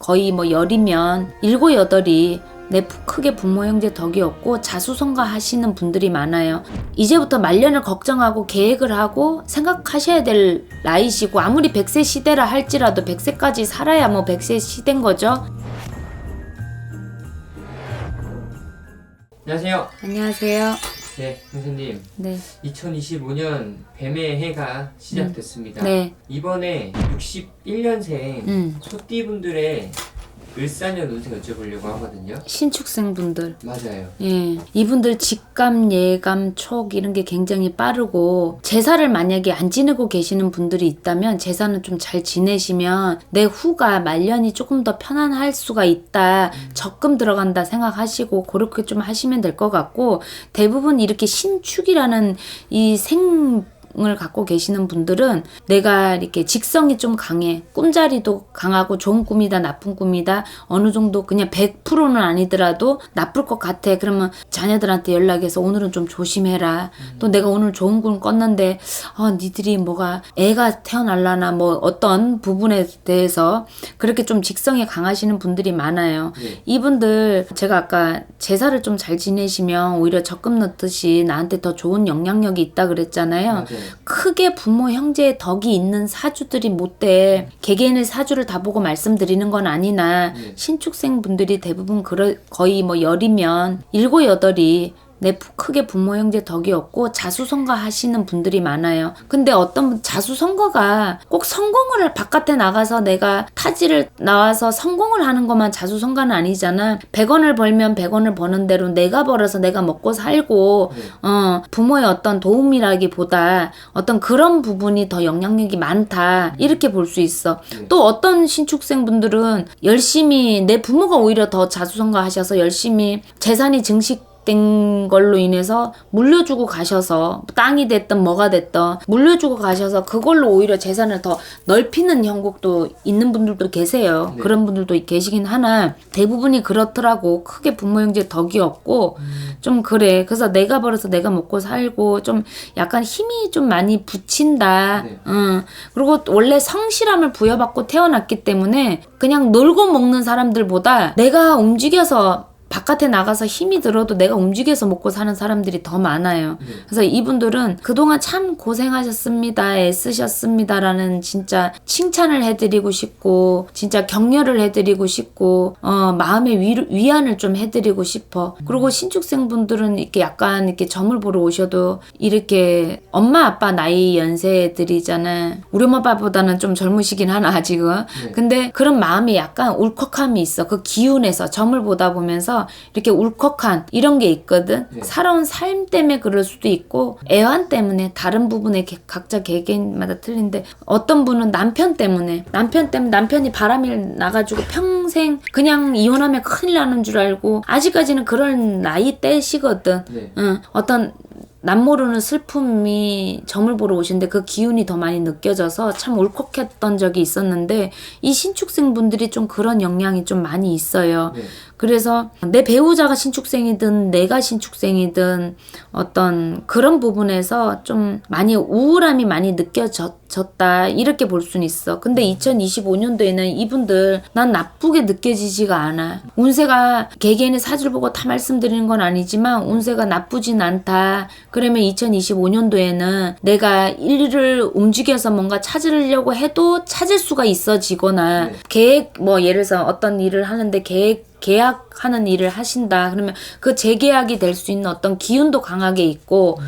거의 뭐 열이면 7, 8이 내 크게 부모 형제 덕이 없고 자수성가 하시는 분들이 많아요. 이제부터 말년을 걱정하고 계획을 하고 생각하셔야 될 나이시고, 아무리 100세 시대라 할지라도 100세까지 살아야 뭐 100세 시대인 거죠. 안녕하세요. 안녕하세요. 네, 선생님. 네. 2025년 뱀의 해가 시작됐습니다. 네. 이번에 61년생 소띠분들의 을사년 운세 여쭤보려고 하거든요. 신축생분들. 맞아요. 예. 이분들 직감, 예감, 촉 이런 게 굉장히 빠르고, 제사를 만약에 안 지내고 계시는 분들이 있다면 제사는 좀 잘 지내시면 내 후가 말년이 조금 더 편안할 수가 있다. 적금 들어간다 생각하시고 그렇게 좀 하시면 될 것 같고, 대부분 이렇게 신축이라는 이 을 갖고 계시는 분들은 내가 이렇게 직성이 좀 강해. 꿈자리도 강하고 좋은 꿈이다 나쁜 꿈이다 어느 정도 그냥 100%는 아니더라도 나쁠 것 같아. 그러면 자녀들한테 연락해서 오늘은 좀 조심해라. 또 내가 오늘 좋은 꿈 꿨는데 니들이 뭐가 애가 태어날라나 뭐 어떤 부분에 대해서 그렇게 좀 직성이 강하시는 분들이 많아요. 네. 이분들 제가 아까 제사를 좀 잘 지내시면 오히려 적금 넣듯이 나한테 더 좋은 영향력이 있다 그랬잖아요. 맞아요. 크게 부모 형제의 덕이 있는 사주들이 못돼. 개개인의 사주를 다 보고 말씀드리는 건 아니나 신축생 분들이 대부분 거의 뭐 열이면 7, 8이 내 크게 부모 형제 덕이 없고 자수성가 하시는 분들이 많아요. 근데 어떤 분 자수성가가 꼭 성공을 바깥에 나가서 내가 타지를 나와서 성공을 하는 것만 자수성가는 아니잖아. 100원을 벌면 100원을 버는 대로 내가 벌어서 내가 먹고 살고 부모의 어떤 도움이라기보다 어떤 그런 부분이 더 영향력이 많다. 이렇게 볼 수 있어. 또 어떤 신축생 분들은 열심히 내 부모가 오히려 더 자수성가 하셔서 열심히 재산이 된 걸로 인해서 물려주고 가셔서 땅이 됐든 뭐가 됐든 물려주고 가셔서 그걸로 오히려 재산을 더 넓히는 형국도 있는 분들도 계세요. 네. 그런 분들도 계시긴 하나 대부분이 그렇더라고. 크게 부모 형제 덕이 없고 좀 그래. 그래서 내가 벌어서 내가 먹고 살고 좀 약간 힘이 좀 많이 붙인다. 네. 그리고 원래 성실함을 부여받고 태어났기 때문에 그냥 놀고 먹는 사람들보다 내가 움직여서 바깥에 나가서 힘이 들어도 내가 움직여서 먹고 사는 사람들이 더 많아요. 그래서 이분들은 그동안 참 고생하셨습니다. 애쓰셨습니다라는 진짜 칭찬을 해드리고 싶고 진짜 격려를 해드리고 싶고 마음의 위안을 좀 해드리고 싶어. 그리고 신축생분들은 이렇게 약간 이렇게 점을 보러 오셔도 이렇게 엄마 아빠 나이 연세들이잖아. 우리 엄마 아빠보다는 좀 젊으시긴 하나 아직은. 근데 그런 마음이 약간 울컥함이 있어. 그 기운에서 점을 보다 보면서 이렇게 울컥한 이런 게 있거든. 살아온 삶 때문에 그럴 수도 있고 애환 때문에 다른 부분에 각자 개개인마다 틀린데 어떤 분은 남편 때문에 남편이 바람이 나가지고 평생 그냥 이혼하면 큰일 나는 줄 알고 아직까지는 그런 나이 때시거든. 어떤 남모르는 슬픔이 점을 보러 오시는데 그 기운이 더 많이 느껴져서 참 울컥했던 적이 있었는데 이 신축생 분들이 좀 그런 영향이 좀 많이 있어요. 그래서 내 배우자가 신축생이든 내가 신축생이든 어떤 그런 부분에서 좀 많이 우울함이 많이 느껴졌다 이렇게 볼 수는 있어. 근데 2025년도에는 이분들 난 나쁘게 느껴지지가 않아. 운세가 개개인의 사주를 보고 다 말씀드리는 건 아니지만 운세가 나쁘진 않다. 그러면 2025년도에는 내가 일을 움직여서 뭔가 찾으려고 해도 찾을 수가 있어지거나 계획 뭐 예를 들어서 어떤 일을 하는데 계약하는 일을 하신다. 그러면 그 재계약이 될 수 있는 어떤 기운도 강하게 있고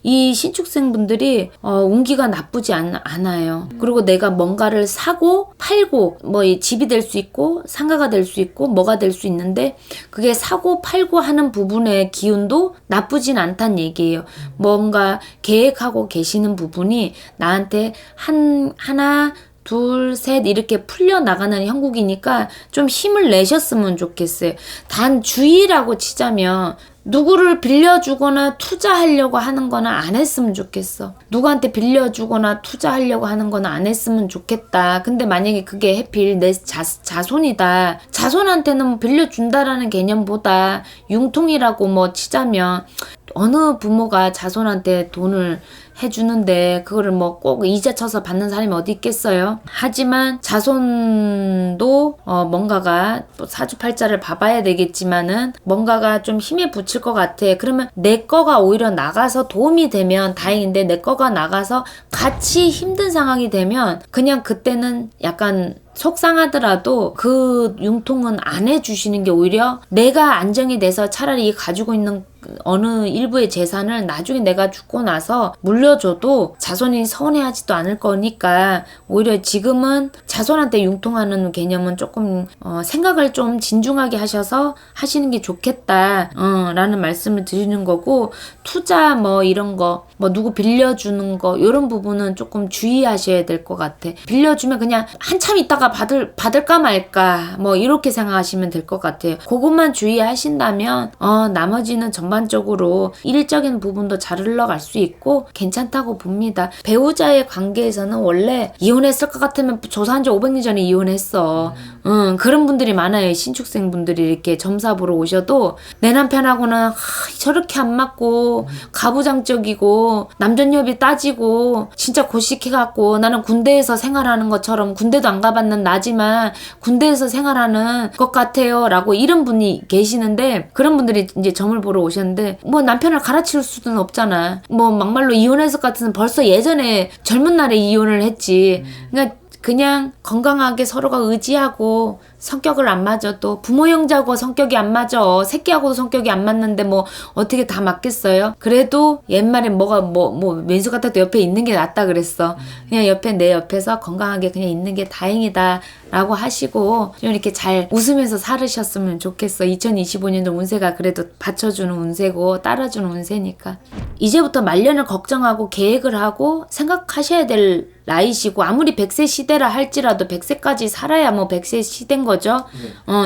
이 신축생분들이 운기가 나쁘지 않아요. 그리고 내가 뭔가를 사고 팔고 뭐 집이 될 수 있고 상가가 될 수 있고 뭐가 될 수 있는데 그게 사고 팔고 하는 부분의 기운도 나쁘진 않다는 얘기예요. 뭔가 계획하고 계시는 부분이 나한테 하나 둘, 셋 이렇게 풀려나가는 형국이니까 좀 힘을 내셨으면 좋겠어요. 단 주의라고 치자면 누구를 빌려주거나 투자하려고 하는 거는 안 했으면 좋겠어. 누구한테 빌려주거나 투자하려고 하는 거는 안 했으면 좋겠다. 근데 만약에 그게 해필 내 자손이다. 자손한테는 빌려준다라는 개념보다 융통이라고 뭐 치자면 어느 부모가 자손한테 돈을 해주는데 그거를 뭐 꼭 이자 쳐서 받는 사람이 어디 있겠어요. 하지만 자손도 뭔가가 또 사주팔자를 봐봐야 되겠지만은 뭔가가 좀 힘에 부칠 것 같아. 그러면 내 거가 오히려 나가서 도움이 되면 다행인데 내 거가 나가서 같이 힘든 상황이 되면 그냥 그때는 약간 속상하더라도 그 융통은 안 해주시는 게 오히려 내가 안정이 돼서 차라리 가지고 있는 어느 일부의 재산을 나중에 내가 죽고 나서 물려줘도 자손이 서운해하지도 않을 거니까 오히려 지금은 자손한테 융통하는 개념은 조금 생각을 좀 진중하게 하셔서 하시는 게 좋겠다 라는 말씀을 드리는 거고, 투자 뭐 이런 거 뭐 누구 빌려주는 거 이런 부분은 조금 주의하셔야 될 것 같아. 빌려주면 그냥 한참 있다가 받을까 말까 뭐 이렇게 생각하시면 될 것 같아요. 그것만 주의하신다면 나머지는 전반적으로 일적인 부분도 잘 흘러갈 수 있고 괜찮다고 봅니다. 배우자의 관계에서는 원래 이혼했을 것 같으면 조사한 지 500년 전에 이혼했어. 그런 분들이 많아요. 신축생 분들이 이렇게 점사 보러 오셔도 내 남편하고는 저렇게 안 맞고 가부장적이고 남존여비 따지고 진짜 고식해갖고 나는 군대에서 생활하는 것처럼, 군대도 안 가봤는 나지만 군대에서 생활하는 것 같아요 라고 이런 분이 계시는데, 그런 분들이 이제 점을 보러 오셨는데 뭐 남편을 갈아치울 수는 없잖아. 뭐 막말로 이혼했을 것 같으면 벌써 예전에 젊은 날에 이혼을 했지. 그러니까 그냥 건강하게 서로가 의지하고, 성격을 안 맞아도 부모 형제하고 성격이 안 맞아, 새끼하고도 성격이 안 맞는데 뭐 어떻게 다 맞겠어요? 그래도 옛말에 뭐가 뭐 왼수 같아도 옆에 있는 게 낫다 그랬어. 그냥 내 옆에서 건강하게 그냥 있는 게 다행이다 라고 하시고 좀 이렇게 잘 웃으면서 살으셨으면 좋겠어. 2025년도 운세가 그래도 받쳐주는 운세고 따라주는 운세니까 이제부터 말년을 걱정하고 계획을 하고 생각하셔야 될 나이시고, 아무리 100세 시대라 할지라도 100세까지 살아야 뭐 100세 시대인 거죠.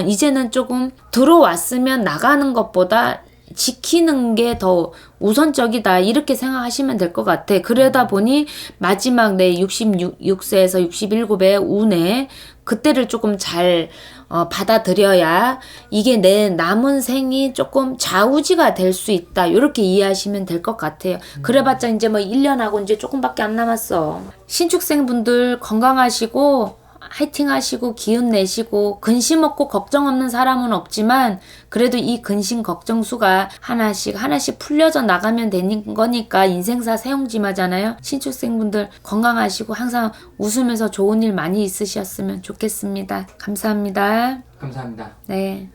이제는 조금 들어왔으면 나가는 것보다 지키는 게 더 우선적이다 이렇게 생각하시면 될 것 같아. 그러다 보니 마지막 내 66세에서 67의 운에 그때를 조금 잘 받아들여야 이게 내 남은 생이 조금 좌우지가 될 수 있다 이렇게 이해하시면 될 것 같아요. 그래봤자 이제 뭐 1년하고 이제 조금밖에 안 남았어. 신축생분들 건강하시고 화이팅 하시고 기운 내시고, 근심 없고 걱정 없는 사람은 없지만 그래도 이 근심 걱정수가 하나씩 풀려져 나가면 되는 거니까 인생사 세옹지마잖아요. 신축생분들 건강하시고 항상 웃으면서 좋은 일 많이 있으셨으면 좋겠습니다. 감사합니다. 감사합니다. 네.